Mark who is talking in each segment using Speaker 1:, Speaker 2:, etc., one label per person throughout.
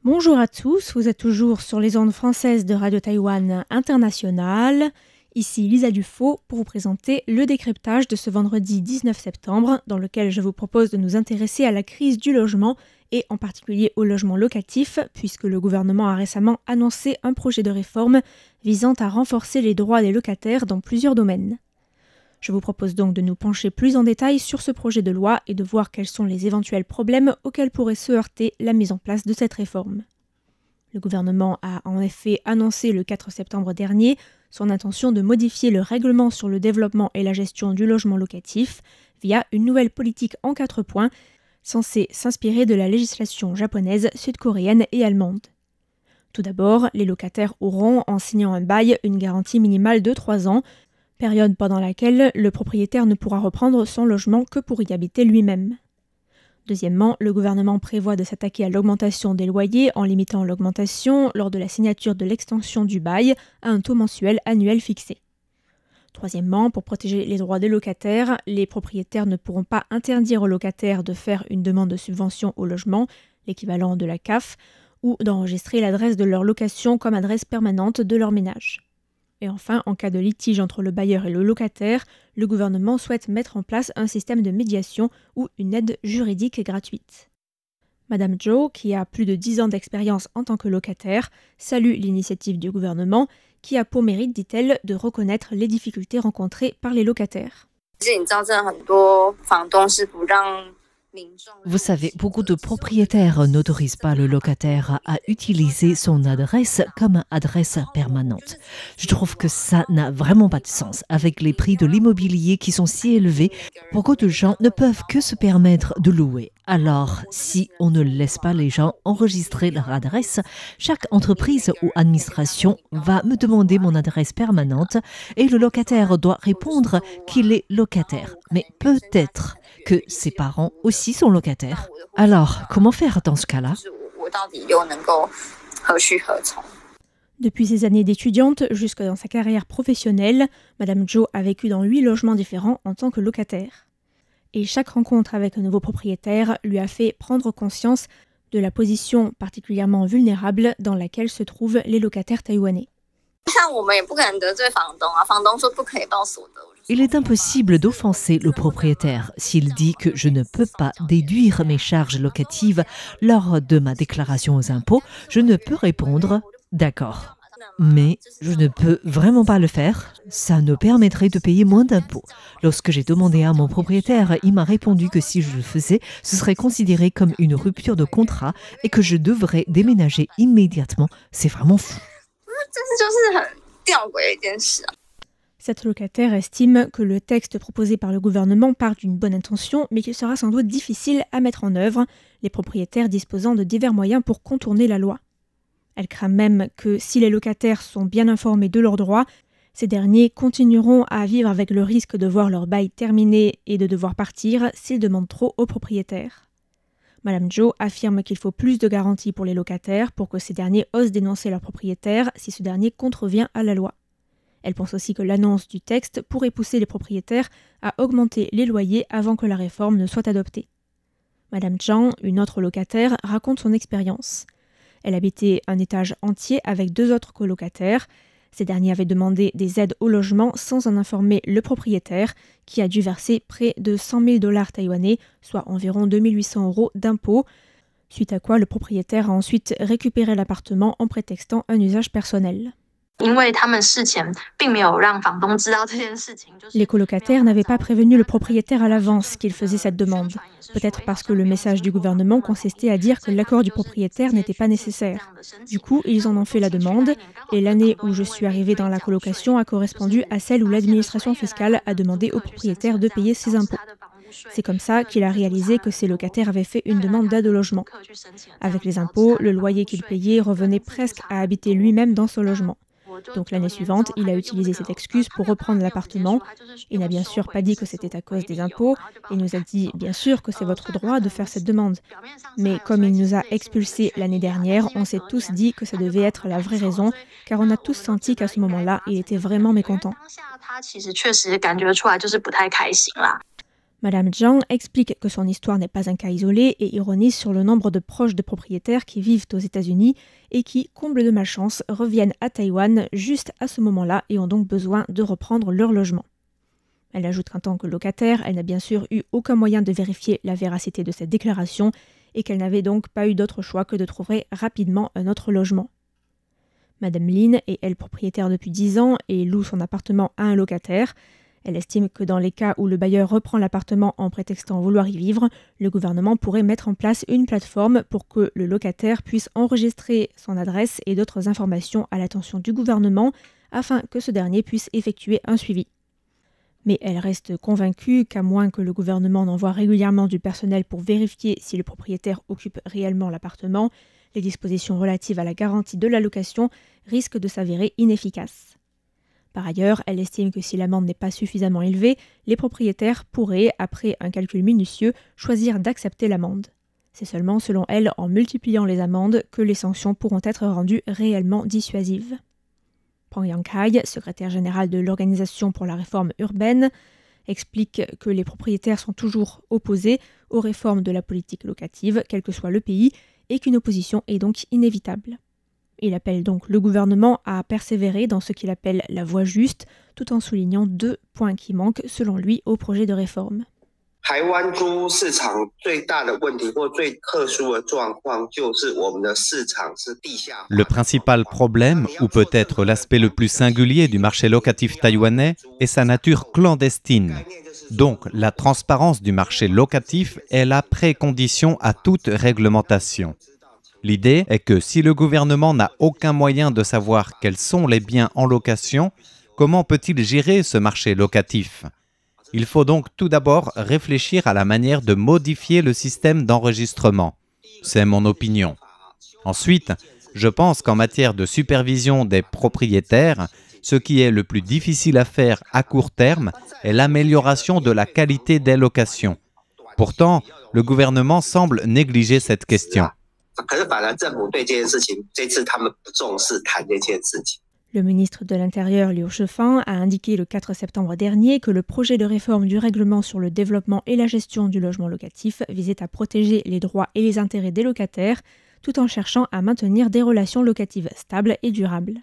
Speaker 1: Bonjour à tous, vous êtes toujours sur les ondes françaises de Radio Taïwan International. Ici Lisa Dufaux pour vous présenter le décryptage de ce vendredi 19 septembre dans lequel je vous propose de nous intéresser à la crise du logement et en particulier au logement locatif puisque le gouvernement a récemment annoncé un projet de réforme visant à renforcer les droits des locataires dans plusieurs domaines. Je vous propose donc de nous pencher plus en détail sur ce projet de loi et de voir quels sont les éventuels problèmes auxquels pourrait se heurter la mise en place de cette réforme. Le gouvernement a en effet annoncé le 4 septembre dernier son intention de modifier le règlement sur le développement et la gestion du logement locatif via une nouvelle politique en 4 points censée s'inspirer de la législation japonaise, sud-coréenne et allemande. Tout d'abord, les locataires auront, en signant un bail, une garantie minimale de 3 ans, période pendant laquelle le propriétaire ne pourra reprendre son logement que pour y habiter lui-même. Deuxièmement, le gouvernement prévoit de s'attaquer à l'augmentation des loyers en limitant l'augmentation lors de la signature de l'extension du bail à un taux mensuel annuel fixé. Troisièmement, pour protéger les droits des locataires, les propriétaires ne pourront pas interdire aux locataires de faire une demande de subvention au logement, l'équivalent de la CAF, ou d'enregistrer l'adresse de leur location comme adresse permanente de leur ménage. Et enfin, en cas de litige entre le bailleur et le locataire, le gouvernement souhaite mettre en place un système de médiation ou une aide juridique gratuite. Madame Zhou, qui a plus de 10 ans d'expérience en tant que locataire, salue l'initiative du gouvernement qui a pour mérite, dit-elle, de reconnaître les difficultés rencontrées par les locataires.
Speaker 2: Vous savez, beaucoup de propriétaires n'autorisent pas le locataire à utiliser son adresse comme adresse permanente. Je trouve que ça n'a vraiment pas de sens. Avec les prix de l'immobilier qui sont si élevés, beaucoup de gens ne peuvent que se permettre de louer. Alors, si on ne laisse pas les gens enregistrer leur adresse, chaque entreprise ou administration va me demander mon adresse permanente et le locataire doit répondre qu'il est locataire. Mais peut-être que ses parents aussi sont locataires. Alors, comment faire dans ce cas-là ?
Speaker 1: Depuis ses années d'étudiante jusque dans sa carrière professionnelle, Madame Zhou a vécu dans 8 logements différents en tant que locataire. Et chaque rencontre avec un nouveau propriétaire lui a fait prendre conscience de la position particulièrement vulnérable dans laquelle se trouvent les locataires taïwanais.
Speaker 2: Il est impossible d'offenser le propriétaire s'il dit que je ne peux pas déduire mes charges locatives lors de ma déclaration aux impôts. Je ne peux répondre « d'accord ». Mais je ne peux vraiment pas le faire, ça nous permettrait de payer moins d'impôts. Lorsque j'ai demandé à mon propriétaire, il m'a répondu que si je le faisais, ce serait considéré comme une rupture de contrat et que je devrais déménager immédiatement. C'est vraiment fou.
Speaker 1: Cette locataire estime que le texte proposé par le gouvernement part d'une bonne intention, mais qu'il sera sans doute difficile à mettre en œuvre, les propriétaires disposant de divers moyens pour contourner la loi. Elle craint même que si les locataires sont bien informés de leurs droits, ces derniers continueront à vivre avec le risque de voir leur bail terminé et de devoir partir s'ils demandent trop aux propriétaires. Madame Zhou affirme qu'il faut plus de garanties pour les locataires pour que ces derniers osent dénoncer leur propriétaire si ce dernier contrevient à la loi. Elle pense aussi que l'annonce du texte pourrait pousser les propriétaires à augmenter les loyers avant que la réforme ne soit adoptée. Madame Zhang, une autre locataire, raconte son expérience. Elle habitait un étage entier avec 2 autres colocataires. Ces derniers avaient demandé des aides au logement sans en informer le propriétaire, qui a dû verser près de 100 000 $ taïwanais, soit environ 2 800 € d'impôts, suite à quoi le propriétaire a ensuite récupéré l'appartement en prétextant un usage personnel. Les colocataires n'avaient pas prévenu le propriétaire à l'avance qu'il faisait cette demande, peut-être parce que le message du gouvernement consistait à dire que l'accord du propriétaire n'était pas nécessaire. Du coup, ils en ont fait la demande, et l'année où je suis arrivée dans la colocation a correspondu à celle où l'administration fiscale a demandé au propriétaire de payer ses impôts. C'est comme ça qu'il a réalisé que ses locataires avaient fait une demande d'aide au logement. Avec les impôts, le loyer qu'il payait revenait presque à habiter lui-même dans ce logement. Donc l'année suivante, il a utilisé cette excuse pour reprendre l'appartement. Il n'a bien sûr pas dit que c'était à cause des impôts. Il nous a dit bien sûr que c'est votre droit de faire cette demande. Mais comme il nous a expulsés l'année dernière, on s'est tous dit que ça devait être la vraie raison, car on a tous senti qu'à ce moment-là, il était vraiment mécontent. Madame Zhang explique que son histoire n'est pas un cas isolé et ironise sur le nombre de proches de propriétaires qui vivent aux États-Unis et qui, comble de malchance, reviennent à Taïwan juste à ce moment-là et ont donc besoin de reprendre leur logement. Elle ajoute qu'en tant que locataire, elle n'a bien sûr eu aucun moyen de vérifier la véracité de cette déclaration et qu'elle n'avait donc pas eu d'autre choix que de trouver rapidement un autre logement. Madame Lin est elle propriétaire depuis 10 ans et loue son appartement à un locataire. Elle estime que dans les cas où le bailleur reprend l'appartement en prétextant vouloir y vivre, le gouvernement pourrait mettre en place une plateforme pour que le locataire puisse enregistrer son adresse et d'autres informations à l'attention du gouvernement afin que ce dernier puisse effectuer un suivi. Mais elle reste convaincue qu'à moins que le gouvernement n'envoie régulièrement du personnel pour vérifier si le propriétaire occupe réellement l'appartement, les dispositions relatives à la garantie de la location risquent de s'avérer inefficaces. Par ailleurs, elle estime que si l'amende n'est pas suffisamment élevée, les propriétaires pourraient, après un calcul minutieux, choisir d'accepter l'amende. C'est seulement, selon elle, en multipliant les amendes que les sanctions pourront être rendues réellement dissuasives. Pang Yang-kai, secrétaire général de l'Organisation pour la réforme urbaine, explique que les propriétaires sont toujours opposés aux réformes de la politique locative, quel que soit le pays, et qu'une opposition est donc inévitable. Il appelle donc le gouvernement à persévérer dans ce qu'il appelle la voie juste, tout en soulignant 2 points qui manquent, selon lui, au projet de réforme.
Speaker 3: Le principal problème, ou peut-être l'aspect le plus singulier du marché locatif taïwanais, est sa nature clandestine. Donc, la transparence du marché locatif est la précondition à toute réglementation. L'idée est que si le gouvernement n'a aucun moyen de savoir quels sont les biens en location, comment peut-il gérer ce marché locatif ? Il faut donc tout d'abord réfléchir à la manière de modifier le système d'enregistrement. C'est mon opinion. Ensuite, je pense qu'en matière de supervision des propriétaires, ce qui est le plus difficile à faire à court terme est l'amélioration de la qualité des locations. Pourtant, le gouvernement semble négliger cette question.
Speaker 1: Le ministre de l'Intérieur, Liu Shefang, a indiqué le 4 septembre dernier que le projet de réforme du règlement sur le développement et la gestion du logement locatif visait à protéger les droits et les intérêts des locataires, tout en cherchant à maintenir des relations locatives stables et durables.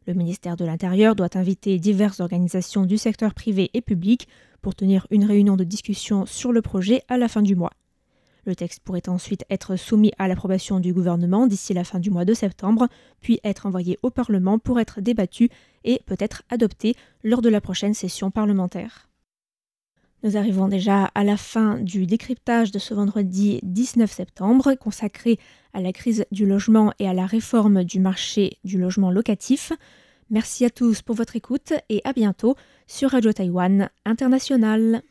Speaker 1: Le ministère de l'Intérieur doit inviter diverses organisations du secteur privé et public pour tenir une réunion de discussion sur le projet à la fin du mois. Le texte pourrait ensuite être soumis à l'approbation du gouvernement d'ici la fin du mois de septembre, puis être envoyé au Parlement pour être débattu et peut-être adopté lors de la prochaine session parlementaire. Nous arrivons déjà à la fin du décryptage de ce vendredi 19 septembre, consacré à la crise du logement et à la réforme du marché du logement locatif. Merci à tous pour votre écoute et à bientôt sur Radio Taïwan International.